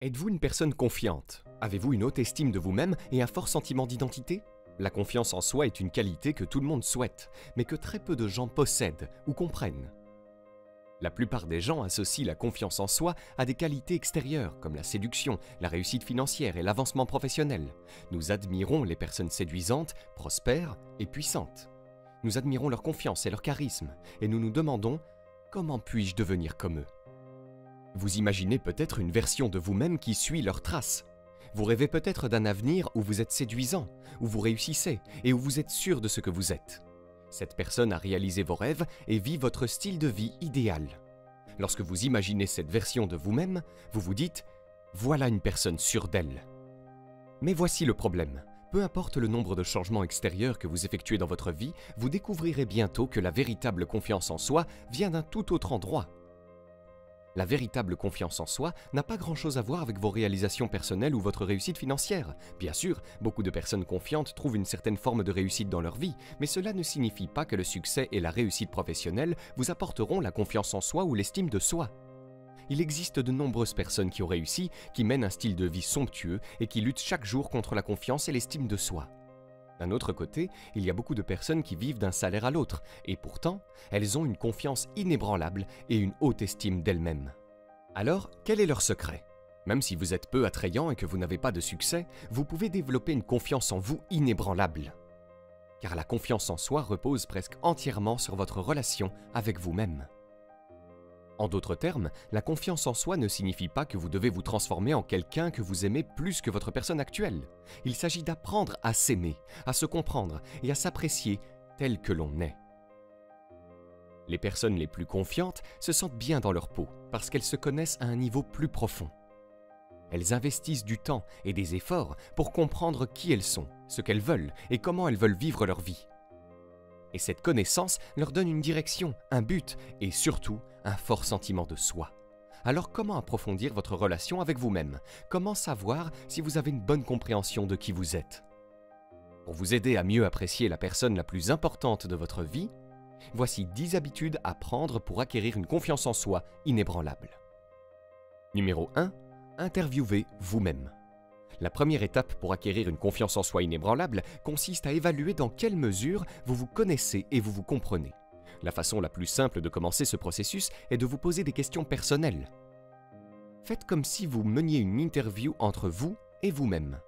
Êtes-vous une personne confiante? Avez-vous une haute estime de vous-même et un fort sentiment d'identité? La confiance en soi est une qualité que tout le monde souhaite, mais que très peu de gens possèdent ou comprennent. La plupart des gens associent la confiance en soi à des qualités extérieures comme la séduction, la réussite financière et l'avancement professionnel. Nous admirons les personnes séduisantes, prospères et puissantes. Nous admirons leur confiance et leur charisme, et nous nous demandons « Comment puis-je devenir comme eux ?» Vous imaginez peut-être une version de vous-même qui suit leurs traces. Vous rêvez peut-être d'un avenir où vous êtes séduisant, où vous réussissez et où vous êtes sûr de ce que vous êtes. Cette personne a réalisé vos rêves et vit votre style de vie idéal. Lorsque vous imaginez cette version de vous-même, vous vous dites « Voilà une personne sûre d'elle ». Mais voici le problème. Peu importe le nombre de changements extérieurs que vous effectuez dans votre vie, vous découvrirez bientôt que la véritable confiance en soi vient d'un tout autre endroit. La véritable confiance en soi n'a pas grand-chose à voir avec vos réalisations personnelles ou votre réussite financière. Bien sûr, beaucoup de personnes confiantes trouvent une certaine forme de réussite dans leur vie, mais cela ne signifie pas que le succès et la réussite professionnelle vous apporteront la confiance en soi ou l'estime de soi. Il existe de nombreuses personnes qui ont réussi, qui mènent un style de vie somptueux et qui luttent chaque jour contre la confiance et l'estime de soi. D'un autre côté, il y a beaucoup de personnes qui vivent d'un salaire à l'autre, et pourtant, elles ont une confiance inébranlable et une haute estime d'elles-mêmes. Alors, quel est leur secret? Même si vous êtes peu attrayant et que vous n'avez pas de succès, vous pouvez développer une confiance en vous inébranlable. Car la confiance en soi repose presque entièrement sur votre relation avec vous-même. En d'autres termes, la confiance en soi ne signifie pas que vous devez vous transformer en quelqu'un que vous aimez plus que votre personne actuelle. Il s'agit d'apprendre à s'aimer, à se comprendre et à s'apprécier tel que l'on est. Les personnes les plus confiantes se sentent bien dans leur peau parce qu'elles se connaissent à un niveau plus profond. Elles investissent du temps et des efforts pour comprendre qui elles sont, ce qu'elles veulent et comment elles veulent vivre leur vie. Et cette connaissance leur donne une direction, un but et surtout un fort sentiment de soi. Alors comment approfondir votre relation avec vous-même? Comment savoir si vous avez une bonne compréhension de qui vous êtes? Pour vous aider à mieux apprécier la personne la plus importante de votre vie, voici 10 habitudes à prendre pour acquérir une confiance en soi inébranlable. Numéro 1. Interviewez vous-même. La première étape pour acquérir une confiance en soi inébranlable consiste à évaluer dans quelle mesure vous vous connaissez et vous vous comprenez. La façon la plus simple de commencer ce processus est de vous poser des questions personnelles. Faites comme si vous meniez une interview entre vous et vous-même.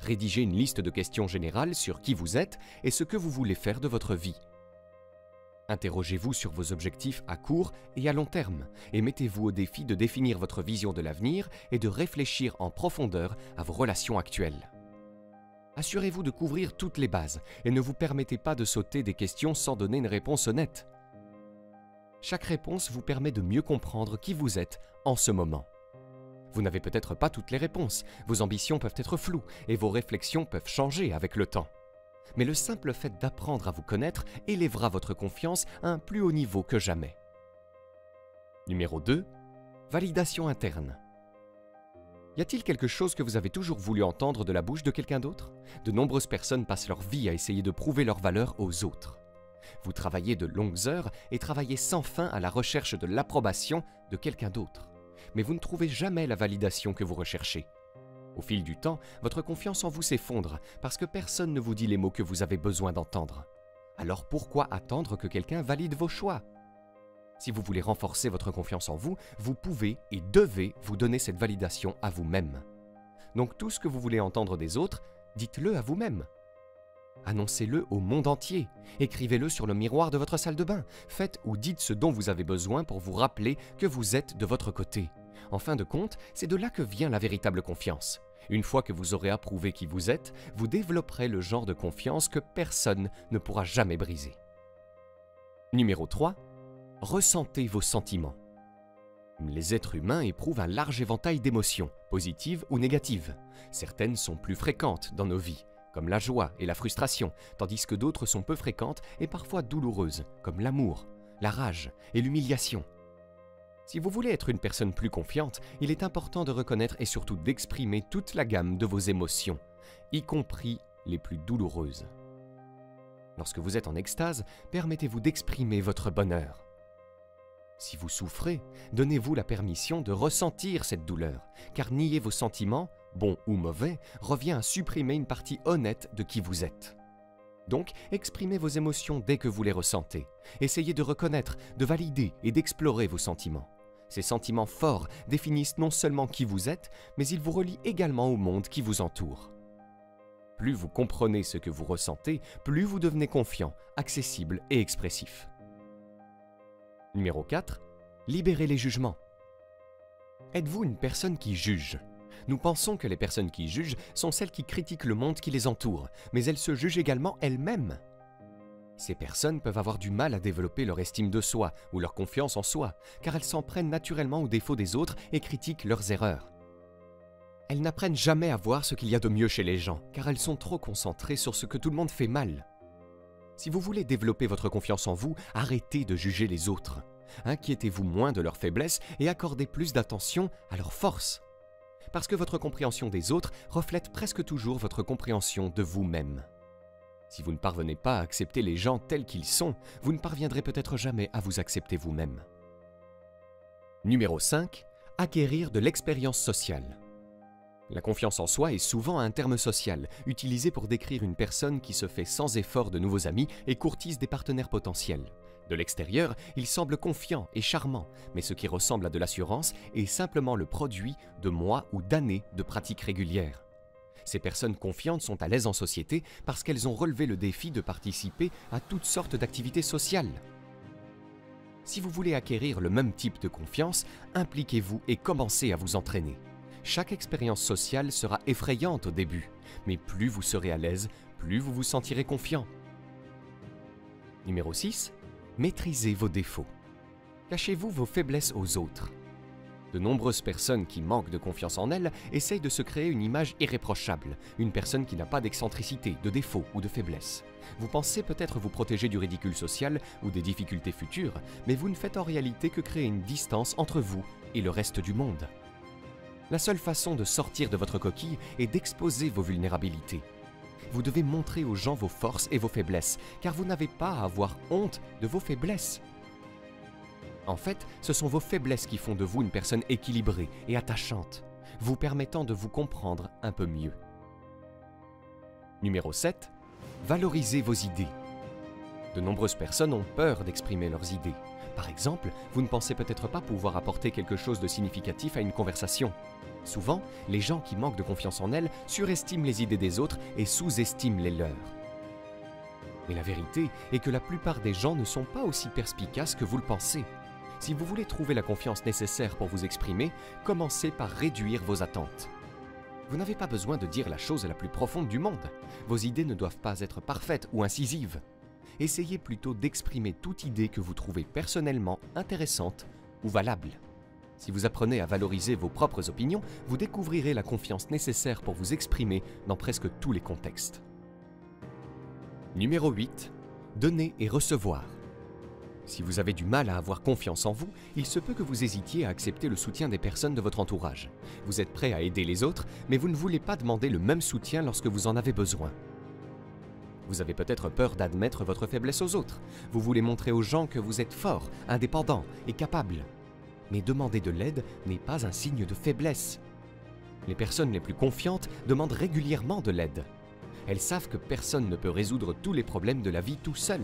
Rédigez une liste de questions générales sur qui vous êtes et ce que vous voulez faire de votre vie. Interrogez-vous sur vos objectifs à court et à long terme et mettez-vous au défi de définir votre vision de l'avenir et de réfléchir en profondeur à vos relations actuelles. Assurez-vous de couvrir toutes les bases et ne vous permettez pas de sauter des questions sans donner une réponse honnête. Chaque réponse vous permet de mieux comprendre qui vous êtes en ce moment. Vous n'avez peut-être pas toutes les réponses, vos ambitions peuvent être floues et vos réflexions peuvent changer avec le temps. Mais le simple fait d'apprendre à vous connaître élèvera votre confiance à un plus haut niveau que jamais. Numéro 2. Validation interne. Y a-t-il quelque chose que vous avez toujours voulu entendre de la bouche de quelqu'un d'autre? De nombreuses personnes passent leur vie à essayer de prouver leur valeur aux autres. Vous travaillez de longues heures et travaillez sans fin à la recherche de l'approbation de quelqu'un d'autre. Mais vous ne trouvez jamais la validation que vous recherchez. Au fil du temps, votre confiance en vous s'effondre parce que personne ne vous dit les mots que vous avez besoin d'entendre. Alors pourquoi attendre que quelqu'un valide vos choix? Si vous voulez renforcer votre confiance en vous, vous pouvez et devez vous donner cette validation à vous-même. Donc tout ce que vous voulez entendre des autres, dites-le à vous-même. Annoncez-le au monde entier. Écrivez-le sur le miroir de votre salle de bain. Faites ou dites ce dont vous avez besoin pour vous rappeler que vous êtes de votre côté. En fin de compte, c'est de là que vient la véritable confiance. Une fois que vous aurez approuvé qui vous êtes, vous développerez le genre de confiance que personne ne pourra jamais briser. Numéro 3. Ressentez vos sentiments. Les êtres humains éprouvent un large éventail d'émotions, positives ou négatives. Certaines sont plus fréquentes dans nos vies, comme la joie et la frustration, tandis que d'autres sont peu fréquentes et parfois douloureuses, comme l'amour, la rage et l'humiliation. Si vous voulez être une personne plus confiante, il est important de reconnaître et surtout d'exprimer toute la gamme de vos émotions, y compris les plus douloureuses. Lorsque vous êtes en extase, permettez-vous d'exprimer votre bonheur. Si vous souffrez, donnez-vous la permission de ressentir cette douleur, car nier vos sentiments, bons ou mauvais, revient à supprimer une partie honnête de qui vous êtes. Donc, exprimez vos émotions dès que vous les ressentez. Essayez de reconnaître, de valider et d'explorer vos sentiments. Ces sentiments forts définissent non seulement qui vous êtes, mais ils vous relient également au monde qui vous entoure. Plus vous comprenez ce que vous ressentez, plus vous devenez confiant, accessible et expressif. Numéro 4. Libérez les jugements. Êtes-vous une personne qui juge ? Nous pensons que les personnes qui jugent sont celles qui critiquent le monde qui les entoure, mais elles se jugent également elles-mêmes. Ces personnes peuvent avoir du mal à développer leur estime de soi ou leur confiance en soi, car elles s'en prennent naturellement aux défauts des autres et critiquent leurs erreurs. Elles n'apprennent jamais à voir ce qu'il y a de mieux chez les gens, car elles sont trop concentrées sur ce que tout le monde fait mal. Si vous voulez développer votre confiance en vous, arrêtez de juger les autres. Inquiétez-vous moins de leurs faiblesses et accordez plus d'attention à leurs forces. Parce que votre compréhension des autres reflète presque toujours votre compréhension de vous-même. Si vous ne parvenez pas à accepter les gens tels qu'ils sont, vous ne parviendrez peut-être jamais à vous accepter vous-même. Numéro 5. Acquérir de l'expérience sociale. La confiance en soi est souvent un terme social, utilisé pour décrire une personne qui se fait sans effort de nouveaux amis et courtise des partenaires potentiels. De l'extérieur, il semble confiant et charmant, mais ce qui ressemble à de l'assurance est simplement le produit de mois ou d'années de pratiques régulières. Ces personnes confiantes sont à l'aise en société parce qu'elles ont relevé le défi de participer à toutes sortes d'activités sociales. Si vous voulez acquérir le même type de confiance, impliquez-vous et commencez à vous entraîner. Chaque expérience sociale sera effrayante au début, mais plus vous serez à l'aise, plus vous vous sentirez confiant. Numéro 6. Maîtrisez vos défauts. Cachez-vous vos faiblesses aux autres. De nombreuses personnes qui manquent de confiance en elles essayent de se créer une image irréprochable, une personne qui n'a pas d'excentricité, de défauts ou de faiblesses. Vous pensez peut-être vous protéger du ridicule social ou des difficultés futures, mais vous ne faites en réalité que créer une distance entre vous et le reste du monde. La seule façon de sortir de votre coquille est d'exposer vos vulnérabilités. Vous devez montrer aux gens vos forces et vos faiblesses, car vous n'avez pas à avoir honte de vos faiblesses. En fait, ce sont vos faiblesses qui font de vous une personne équilibrée et attachante, vous permettant de vous comprendre un peu mieux. Numéro 7. Valorisez vos idées. De nombreuses personnes ont peur d'exprimer leurs idées. Par exemple, vous ne pensez peut-être pas pouvoir apporter quelque chose de significatif à une conversation. Souvent, les gens qui manquent de confiance en elles surestiment les idées des autres et sous-estiment les leurs. Mais la vérité est que la plupart des gens ne sont pas aussi perspicaces que vous le pensez. Si vous voulez trouver la confiance nécessaire pour vous exprimer, commencez par réduire vos attentes. Vous n'avez pas besoin de dire la chose la plus profonde du monde. Vos idées ne doivent pas être parfaites ou incisives. Essayez plutôt d'exprimer toute idée que vous trouvez personnellement intéressante ou valable. Si vous apprenez à valoriser vos propres opinions, vous découvrirez la confiance nécessaire pour vous exprimer dans presque tous les contextes. Numéro 8. Donner et recevoir. Si vous avez du mal à avoir confiance en vous, il se peut que vous hésitiez à accepter le soutien des personnes de votre entourage. Vous êtes prêt à aider les autres, mais vous ne voulez pas demander le même soutien lorsque vous en avez besoin. Vous avez peut-être peur d'admettre votre faiblesse aux autres. Vous voulez montrer aux gens que vous êtes fort, indépendant et capable. Mais demander de l'aide n'est pas un signe de faiblesse. Les personnes les plus confiantes demandent régulièrement de l'aide. Elles savent que personne ne peut résoudre tous les problèmes de la vie tout seul.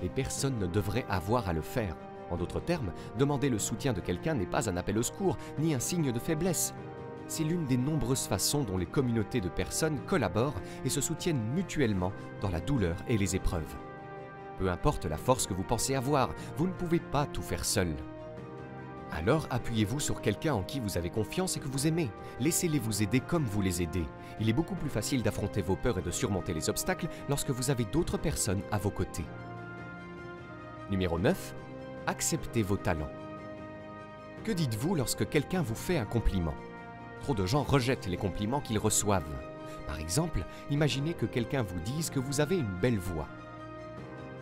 Et personne ne devrait avoir à le faire. En d'autres termes, demander le soutien de quelqu'un n'est pas un appel au secours, ni un signe de faiblesse. C'est l'une des nombreuses façons dont les communautés de personnes collaborent et se soutiennent mutuellement dans la douleur et les épreuves. Peu importe la force que vous pensez avoir, vous ne pouvez pas tout faire seul. Alors appuyez-vous sur quelqu'un en qui vous avez confiance et que vous aimez. Laissez-les vous aider comme vous les aidez. Il est beaucoup plus facile d'affronter vos peurs et de surmonter les obstacles lorsque vous avez d'autres personnes à vos côtés. Numéro 9. Acceptez vos talents. Que dites-vous lorsque quelqu'un vous fait un compliment ? Trop de gens rejettent les compliments qu'ils reçoivent. Par exemple, imaginez que quelqu'un vous dise que vous avez une belle voix.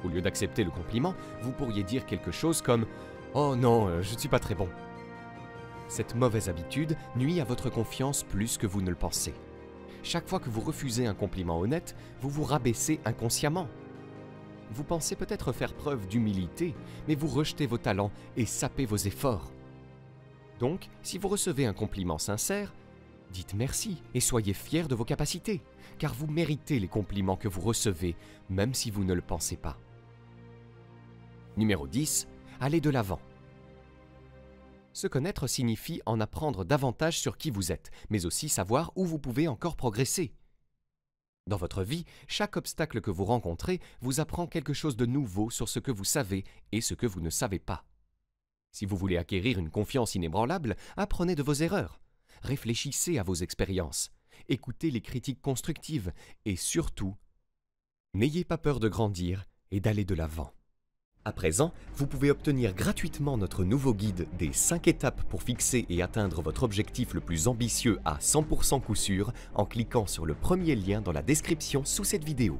Au lieu d'accepter le compliment, vous pourriez dire quelque chose comme « Oh non, je ne suis pas très bon ». Cette mauvaise habitude nuit à votre confiance plus que vous ne le pensez. Chaque fois que vous refusez un compliment honnête, vous vous rabaissez inconsciemment. vous pensez peut-être faire preuve d'humilité, mais vous rejetez vos talents et sapez vos efforts. Donc, si vous recevez un compliment sincère, dites merci et soyez fiers de vos capacités, car vous méritez les compliments que vous recevez, même si vous ne le pensez pas. Numéro 10. Allez de l'avant. Se connaître signifie en apprendre davantage sur qui vous êtes, mais aussi savoir où vous pouvez encore progresser. Dans votre vie, chaque obstacle que vous rencontrez vous apprend quelque chose de nouveau sur ce que vous savez et ce que vous ne savez pas. Si vous voulez acquérir une confiance inébranlable, apprenez de vos erreurs. Réfléchissez à vos expériences. Écoutez les critiques constructives et surtout, n'ayez pas peur de grandir et d'aller de l'avant. À présent, vous pouvez obtenir gratuitement notre nouveau guide des 5 étapes pour fixer et atteindre votre objectif le plus ambitieux à 100% coup sûr en cliquant sur le premier lien dans la description sous cette vidéo.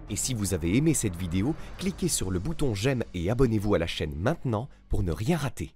Et si vous avez aimé cette vidéo, cliquez sur le bouton j'aime et abonnez-vous à la chaîne maintenant pour ne rien rater.